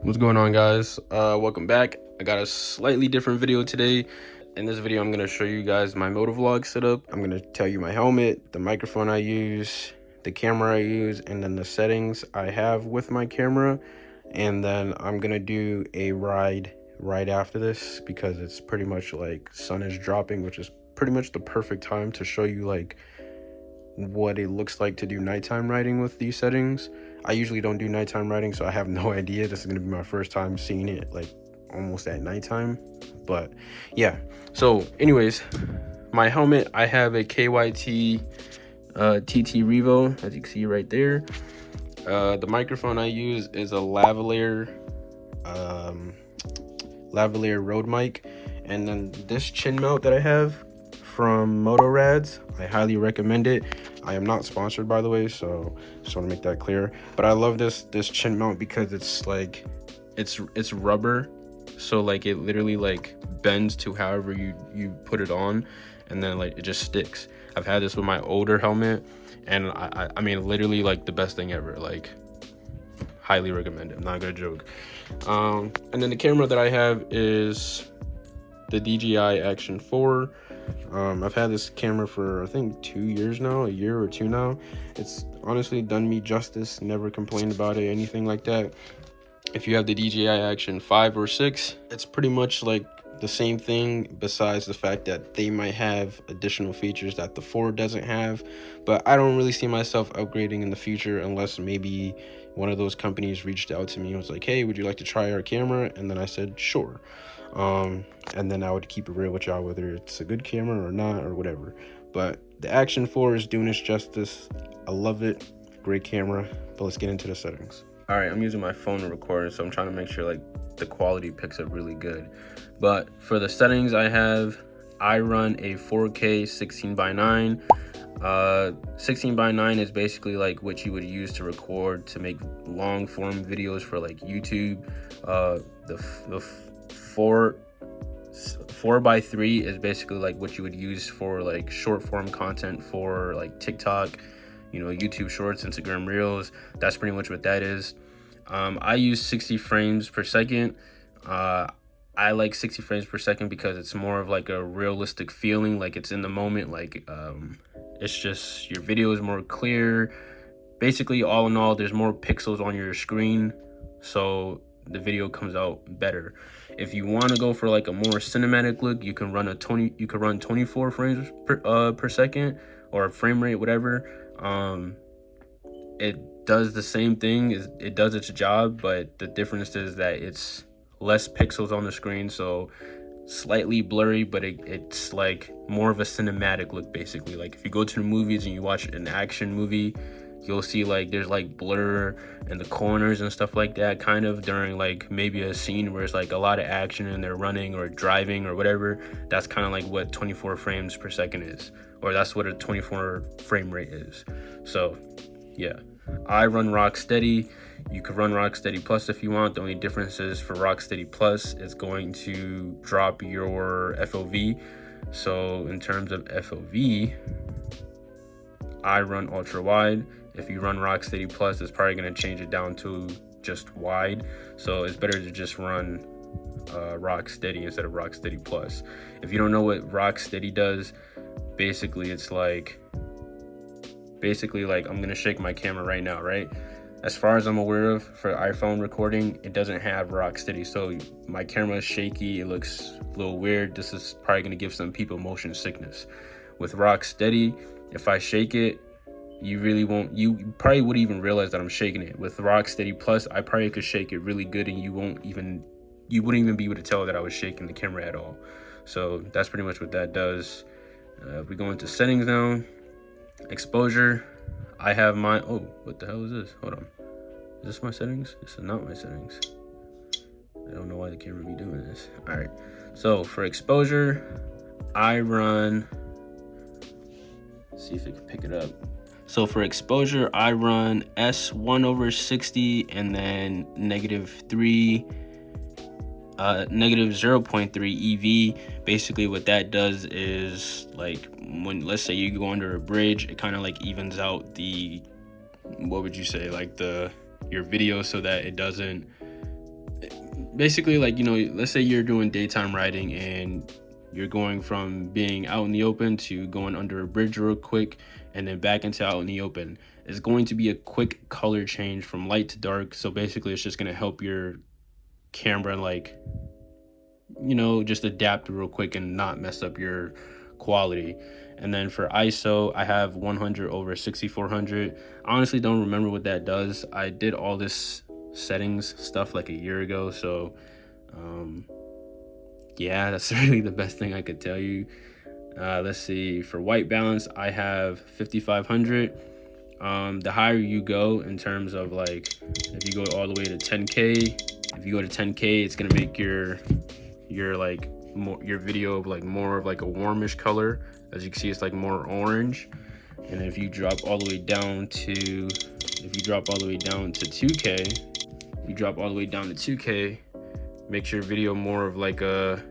What's going on, guys? Welcome back. I got a slightly different video today. In this video, I'm going to show you guys my MotoVlog setup. I'm going to tell you my helmet, the microphone I use, the camera I use, and then the settings I have with my camera. And then I'm going to do a ride right after this because it's pretty much like sun is dropping, which is pretty much the perfect time to show you like what it looks like to do nighttime riding with these settings. I usually don't do nighttime riding, so I have no idea. This is going to be my first time seeing it like almost at nighttime. But yeah, so anyways, my helmet, I have a KYT TT Revo, as you can see right there. The microphone I use is a lavalier Road mic, and then this chin mount that I have from Moto, I highly recommend it. I am not sponsored, by the way, so just want to make that clear. But I love this chin mount because it's like it's rubber, so like it literally like bends to however you put it on, and then like it just sticks. I've had this with my older helmet, and I mean literally like the best thing ever. Like highly recommend it. I'm not gonna joke. And then the camera that I have is the DJI Action 4. I've had this camera for I think 2 years now, a year or two now. It's honestly done me justice. Never complained about it, anything like that. If you have the DJI Action 5 or 6, it's pretty much like the same thing, besides the fact that they might have additional features that the 4 doesn't have. But I don't really see myself upgrading in the future unless maybe one of those companies reached out to me and was like, hey, would you like to try our camera? And then I said sure. And then I would keep it real with y'all, whether it's a good camera or not or whatever. But the Action 4 is doing its justice. I love it. Great camera. But let's get into the settings. All right, I'm using my phone to record, so I'm trying to make sure like the quality picks up really good. But for the settings I run a 4K 16:9. 16:9 is basically like what you would use to record to make long form videos for like YouTube. The 4:3 is basically like what you would use for like short form content for like TikTok, YouTube Shorts, Instagram Reels. That's pretty much what that is. I use 60 frames per second. I like 60 frames per second because it's more of like a realistic feeling, like it's in the moment, like it's just your video is more clear. Basically, all in all, there's more pixels on your screen, so the video comes out better. If you want to go for like a more cinematic look, you can run 24 frames per second, or frame rate, whatever. It does the same thing, it does its job, but the difference is that it's less pixels on the screen, so slightly blurry, but it's like more of a cinematic look. Basically, like if you go to the movies and you watch an action movie, you'll see like there's like blur in the corners and stuff like that, kind of during like maybe a scene where it's like a lot of action and they're running or driving or whatever. That's kind of like what 24 frames per second is, or that's what a 24 frame rate is. So yeah, I run Rocksteady. You could run Rocksteady Plus if you want. The only difference is for Rocksteady Plus, it's going to drop your FOV. So in terms of FOV, I run ultra wide. If you run Rocksteady Plus, it's probably going to change it down to just wide. So it's better to just run Rocksteady instead of Rocksteady Plus. If you don't know what Rocksteady does, basically it's like I'm going to shake my camera right now, right? As far as I'm aware of, for iPhone recording, it doesn't have Rocksteady. So my camera is shaky, it looks a little weird. This is probably going to give some people motion sickness. With Rocksteady, if I shake it, you probably wouldn't even realize that I'm shaking it. With Rocksteady Plus, I probably could shake it really good and you wouldn't even be able to tell that I was shaking the camera at all. So that's pretty much what that does. If we go into settings now, exposure, I have my, oh, what the hell is this? Hold on. Is this my settings? This is not my settings. I don't know why the camera be doing this. All right. So for exposure, I run, let's see if it can pick it up. So for exposure, I run S1/60 and then -3, -0.3 EV. Basically what that does is like when, let's say you go under a bridge, it kind of like evens out the, what would you say, like your video, so that it doesn't basically, like, you know, let's say you're doing daytime riding and you're going from being out in the open to going under a bridge real quick and then back into out in the open. It's going to be a quick color change from light to dark. So basically, it's just going to help your camera, like, you know, just adapt real quick and not mess up your quality. And then for ISO, I have 100 over 6400. I honestly don't remember what that does. I did all this settings stuff like a year ago, so yeah, that's really the best thing I could tell you. Let's see, for white balance, I have 5500. The higher you go in terms of, like, if you go all the way to 10K, if you go to 10K, it's gonna make your like your video like more of like a warmish color. As you can see, it's like more orange. And if you drop all the way down to 2K, makes your video more of like a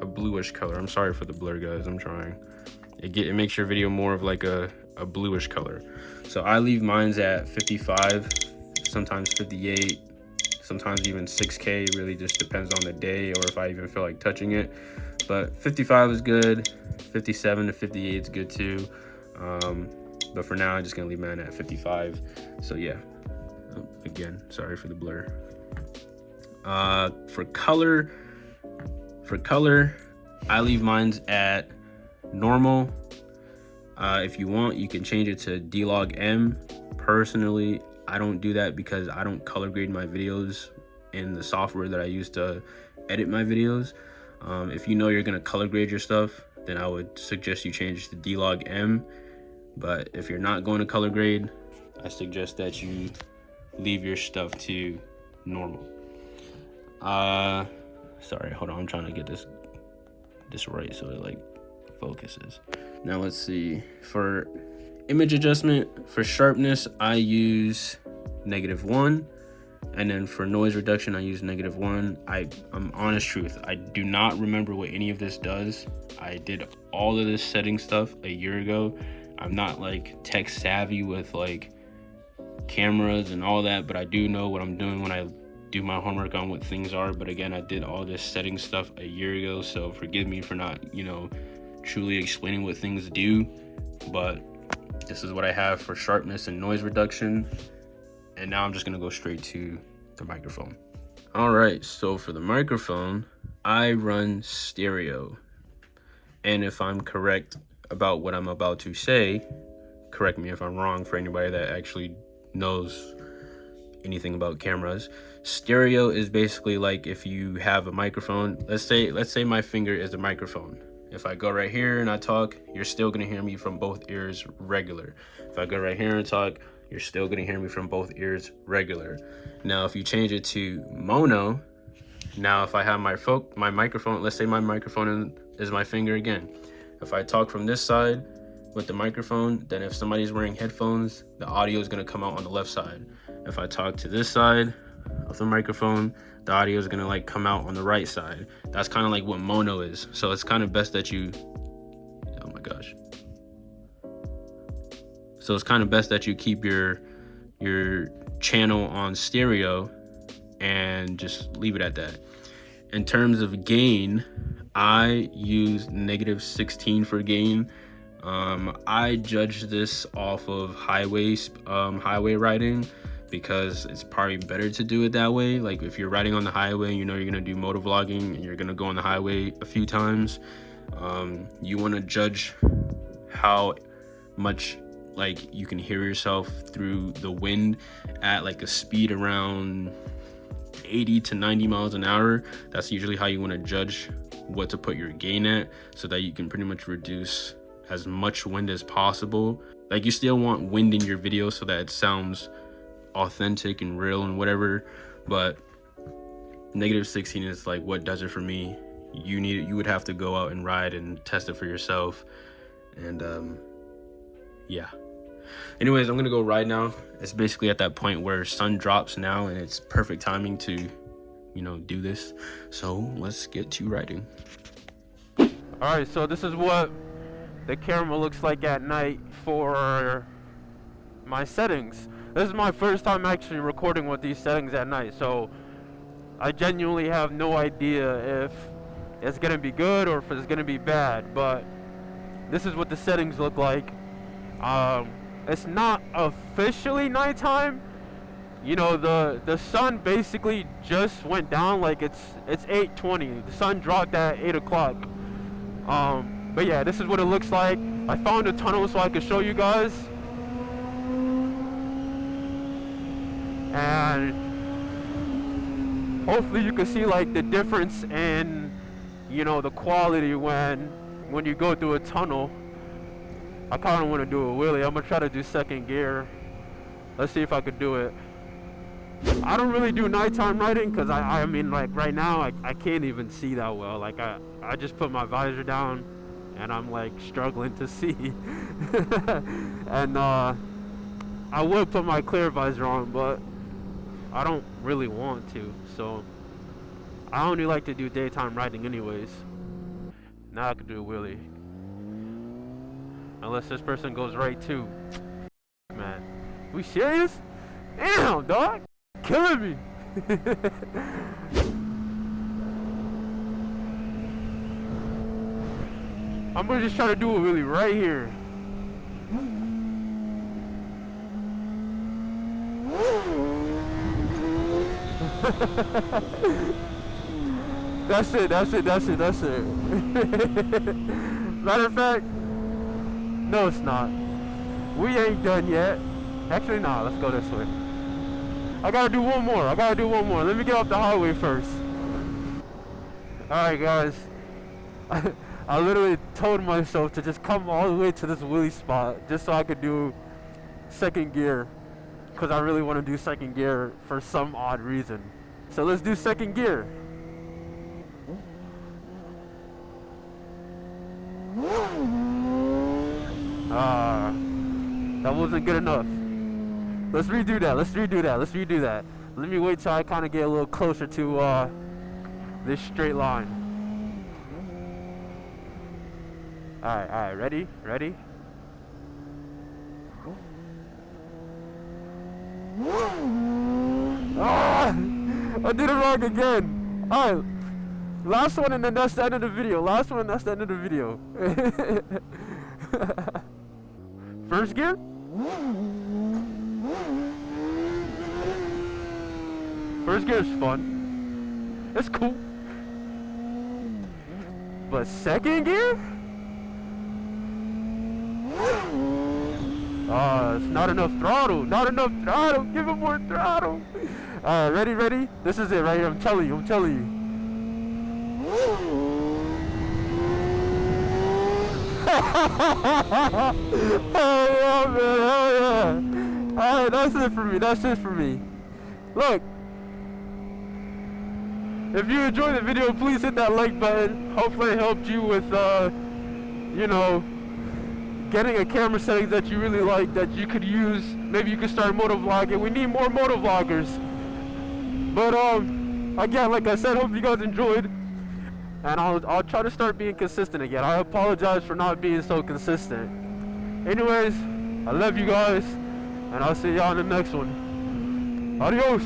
bluish color. I'm sorry for the blur, guys. I'm trying. It makes your video more of like a bluish color. So I leave mine's at 55, sometimes 58, sometimes even 6K. It really just depends on the day or if I even feel like touching it. But 55 is good. 57 to 58 is good too. But for now, I'm just gonna leave mine at 55. So yeah. Again, sorry for the blur. For color, I leave mine's at normal. If you want, you can change it to D-Log M. Personally, I don't do that because I don't color grade my videos in the software that I use to edit my videos. If you know you're gonna color grade your stuff, then I would suggest you change to D-Log M. But if you're not going to color grade, I suggest that you leave your stuff to normal. Sorry, hold on, I'm trying to get this right so it like focuses. Now let's see, for image adjustment, for sharpness, I use -1, and then for noise reduction, I use -1. I'm honest truth, I do not remember what any of this does. I did all of this setting stuff a year ago. I'm not like tech savvy with like cameras and all that, but I do know what I'm doing when I do my homework on what things are. But again, I did all this setting stuff a year ago, so forgive me for not, you know, truly explaining what things do. But this is what I have for sharpness and noise reduction. And now I'm just gonna go straight to the microphone. All right, so for the microphone, I run stereo. And if I'm correct about what I'm about to say, correct me if I'm wrong, for anybody that actually knows anything about cameras. Stereo is basically like if you have a microphone. Let's say my finger is the microphone. If I go right here and I talk, you're still gonna hear me from both ears regular. If I go right here and talk, you're still gonna hear me from both ears regular. Now if you change it to mono, now if I have my microphone, let's say my microphone is my finger again. If I talk from this side with the microphone, then if somebody's wearing headphones, the audio is gonna come out on the left side. If I talk to this side of the microphone, the audio is gonna like come out on the right side. That's kind of like what mono is. So it's kind of best that you, oh my gosh. So it's kind of best that you keep your channel on stereo and just leave it at that. In terms of gain, I use -16 for gain. I judge this off of highway riding, because it's probably better to do it that way. Like if you're riding on the highway, you know you're gonna do motovlogging and you're gonna go on the highway a few times. You want to judge how much like you can hear yourself through the wind at like a speed around 80 to 90 miles an hour. That's usually how you want to judge what to put your gain at, so that you can pretty much reduce as much wind as possible. Like you still want wind in your video so that it sounds authentic and real and whatever, but -16 is like what does it for me. You would have to go out and ride and test it for yourself. And yeah, anyways, I'm gonna go ride now. It's basically at that point where sun drops now and it's perfect timing to, you know, do this. So let's get to riding. All right, so this is what the camera looks like at night for my settings. This is my first time actually recording with these settings at night, so I genuinely have no idea if it's gonna be good or if it's gonna be bad, but this is what the settings look like. It's not officially nighttime. You know, the sun basically just went down. Like it's 8:20. The sun dropped at 8 o'clock. But yeah, this is what it looks like. I found a tunnel so I could show you guys. And hopefully you can see like the difference in, you know, the quality when you go through a tunnel. I kind of want to do a wheelie. I'm gonna try to do second gear. Let's see if I could do it. I don't really do nighttime riding because I mean, like right now I can't even see that well. Like I just put my visor down and I'm like struggling to see. And I would put my clear visor on, but I don't really want to. So I only like to do daytime riding anyways. Now I could do a wheelie. Unless this person goes right too. Man, we serious? Damn, dog, killing me. I'm gonna just try to do a wheelie right here. That's it. Matter of fact, no, it's not. We ain't done yet. Actually, nah, let's go this way. I gotta do one more. Let me get off the highway first. Alright, guys. I literally told myself to just come all the way to this wheelie spot just so I could do second gear. Because I really want to do second gear for some odd reason. So let's do second gear. That wasn't good enough. Let's redo that. Let me wait till I kind of get a little closer to this straight line. Alright, ready? Ah, I did it wrong again. Alright, last one and then that's the end of the video. First gear? First gear is fun. It's cool. But second gear? It's not enough throttle. Give it more throttle. Alright, ready? This is it right here. I'm telling you. Oh yeah, man. Alright, that's it for me. Look, if you enjoyed the video, please hit that like button. Hopefully it helped you with, you know, getting a camera setting that you really like, that you could use. Maybe you could start motovlogging. We need more motovloggers. But again, like I said, hope you guys enjoyed. And I'll try to start being consistent again. I apologize for not being so consistent. Anyways, I love you guys, and I'll see y'all in the next one. Adios.